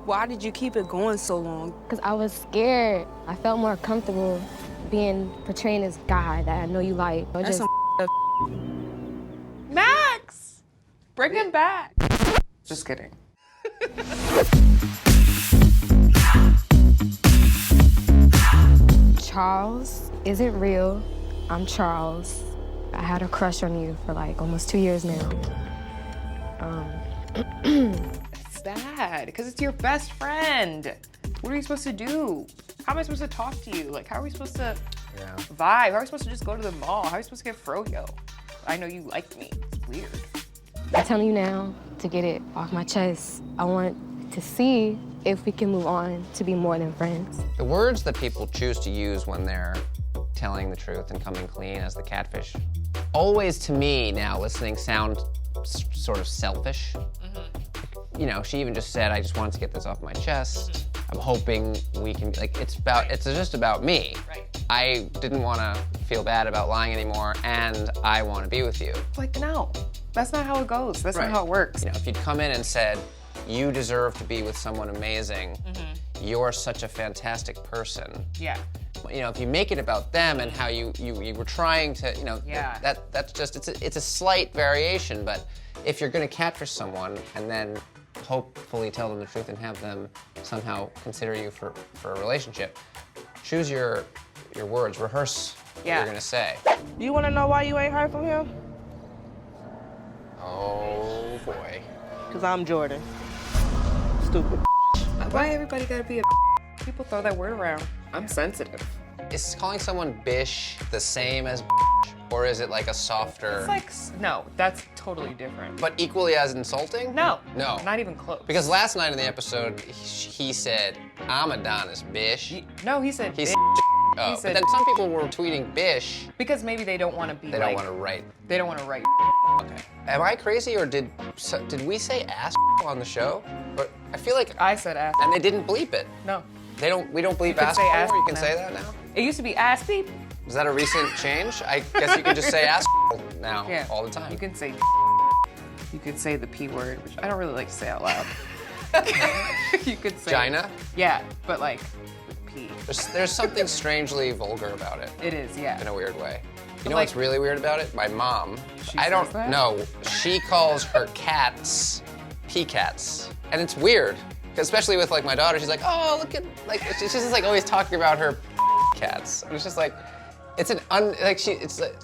Why did you keep it going so long? Because I was scared. I felt more comfortable portraying this guy that I know you like. That's some Max! Bring him back. Just kidding. Charles isn't real. I'm Charles. I had a crush on you for like almost 2 years now. It's bad, because it's your best friend. What are you supposed to do? How am I supposed to talk to you? Like, how are we supposed to vibe? How are we supposed to just go to the mall? How are we supposed to get froyo? I know you like me. It's weird. I'm telling you now to get it off my chest. I want to see if we can move on to be more than friends. The words that people choose to use when they're telling the truth and coming clean as the catfish, always to me now, listening, sound sort of selfish. You know, she even just said, I just wanted to get this off my chest. I'm hoping we can, like, it's just about me. Right. I didn't want to feel bad about lying anymore, and I want to be with you. Like, no, that's not how it goes. That's not how it works. You know, if you'd come in and said, you deserve to be with someone amazing, you're such a fantastic person. Yeah. You know, if you make it about them and how you were trying to, you know, Yeah. that's just, it's a slight variation, but if you're gonna catfish someone and then hopefully tell them the truth and have them somehow consider you for a relationship, choose your words, rehearse what you're gonna say. You wanna know why you ain't heard from him? Oh boy. Cause I'm Jordan. Stupid. Why everybody gotta be a People throw that word around. I'm sensitive. Is calling someone bish the same as or is it like a softer? It's like, no, that's totally different. But equally as insulting? No. No. Not even close. Because last night in the episode, he said, I'm Adonis, bish. No, he said He bitch. said, oh, said- but then some people were tweeting bish. Because maybe they don't want to be They don't want to write. They don't want to write. Okay. Am I crazy or did we say ass on the show? But I feel like, I said ass. and they didn't bleep it. No. We don't bleep can ass say anymore? ass You can now. say that now? It used to be ass beep. Is that a recent change? I guess you can just say ass now Yeah. all the time. You can say. You could say the P word, which I don't really like to say out loud. You could say. Gina? Yeah, but like with P. There's something strangely vulgar about it. It is, yeah. In a weird way. You know like- what's really weird about it? My mom. I says don't that? know. She calls her cats pecats. And it's weird. Especially with like my daughter, she's like, oh, look at, like, she's just like always talking about her cats. And it's just like, it's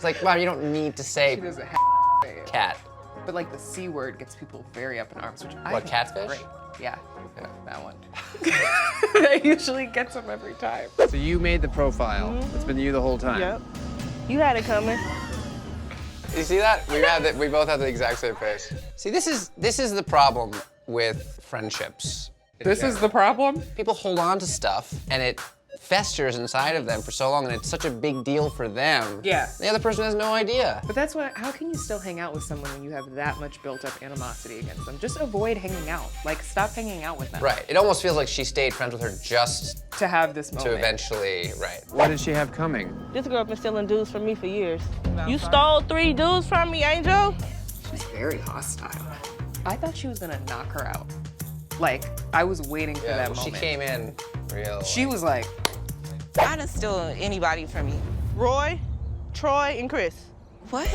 like, Mom, you don't need to say She doesn't have to say it. cat. But like the C word gets people very up in arms, which I What, think catfish? is great. Yeah, Yeah. that one. That usually gets them every time. So you made the profile. It's been you the whole time. Yep. You had it coming. You see that? We both have the exact same face. See, this is the problem with friendships. This is the problem? People hold on to stuff and it festers inside of them for so long and it's such a big deal for them. Yeah. The other person has no idea. But that's what, how can you still hang out with someone when you have that much built up animosity against them? Just avoid hanging out. Like, stop hanging out with them. Right. It almost feels like she stayed friends with her just To have this moment. to eventually, right. What did she have coming? This girl been stealing dudes from me for years. You stole 3 dudes from me, Angel? She's very hostile. I thought she was gonna knock her out. Like, I was waiting for that She moment. came in real. She was like, I didn't steal anybody from you. Roy, Troy, and Chris. What?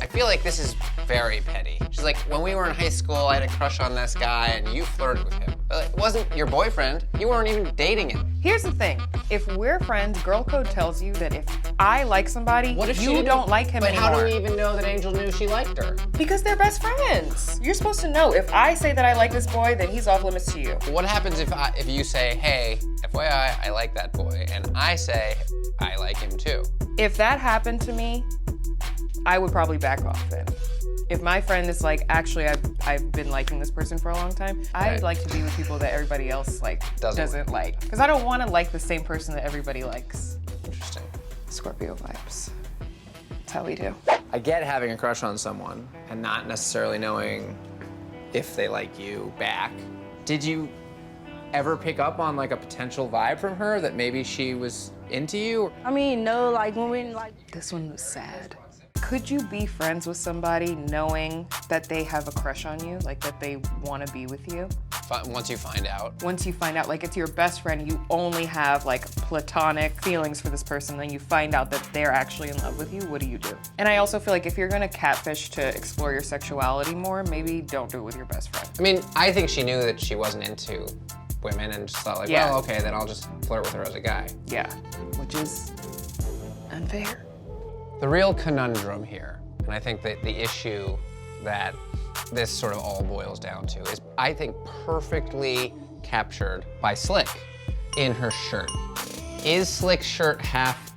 I feel like this is very petty. She's like, when we were in high school, I had a crush on this guy and you flirted with him. But it wasn't your boyfriend. You weren't even dating him. here's the thing. If we're friends, girl code tells you that if I like somebody, What if she you didn't- don't like him but anymore. how do we even know that Angel knew she liked her? Because they're best friends. You're supposed to know. If I say that I like this boy, then he's off limits to you. What happens if you say, hey, FYI, I like that boy, and I say, I like him too? If that happened to me, I would probably back off then. If my friend is like, actually, I've been liking this person for a long time, I'd Right. like to be with people that everybody else like doesn't like. Because I don't want to like the same person that everybody likes. Interesting. Scorpio vibes. That's how we do. I get having a crush on someone and not necessarily knowing if they like you back. Did you ever pick up on like a potential vibe from her that maybe she was into you? I mean, no, like when we like. This one was sad. Could you be friends with somebody knowing that they have a crush on you, like that they want to be with you? once you find out. Once you find out, like it's your best friend, you only have like platonic feelings for this person, then you find out that they're actually in love with you, what do you do? And I also feel like if you're gonna catfish to explore your sexuality more, maybe don't do it with your best friend. I mean, I think she knew that she wasn't into women and just thought like, well, okay, then I'll just flirt with her as a guy. Yeah, which is unfair. The real conundrum here, and I think that the issue that this sort of all boils down to is, I think, perfectly captured by Slick in her shirt. Is Slick's shirt half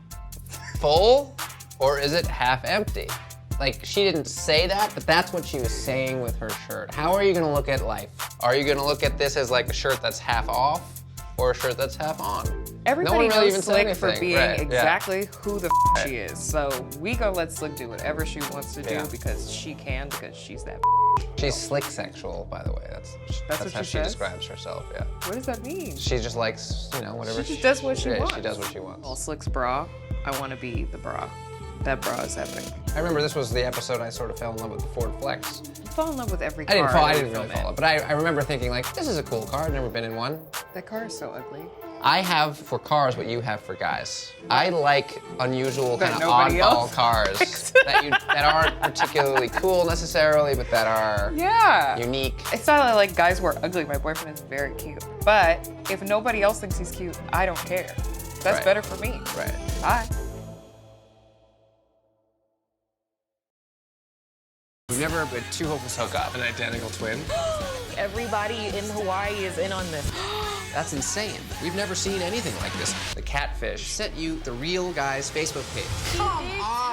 full or is it half empty? Like, she didn't say that, but that's what she was saying with her shirt. How are you gonna look at life? Are you gonna look at this as like a shirt that's half off or a shirt that's half on? Everybody no one really knows even Slick said for anything. being Right, exactly who the she is. So we gonna let Slick do whatever she wants to do because she can, because she's that. She's slick sexual, by the way. That's what how she she says? describes herself, yeah. What does that mean? She just likes, you know, whatever. She just does what she wants. She does what she wants. Well, Slick's bra, I want to be the bra. That bra is epic. I remember this was the episode I sort of fell in love with the Ford Flex. You fall in love with every I car. didn't really fall in love, but I remember thinking like, this is a cool car. I've never been in one. That car is so ugly. I have for cars what you have for guys. I like unusual That kind of nobody oddball else cars that aren't particularly cool necessarily, but that are unique. It's not that like guys who are ugly. My boyfriend is very cute. But if nobody else thinks he's cute, I don't care. That's better for me. Right. Bye. We've never had two hopefuls hook up. An identical twin. Everybody in Hawaii is in on this. That's insane. We've never seen anything like this. The Catfish sent you the real guy's Facebook page. Come on!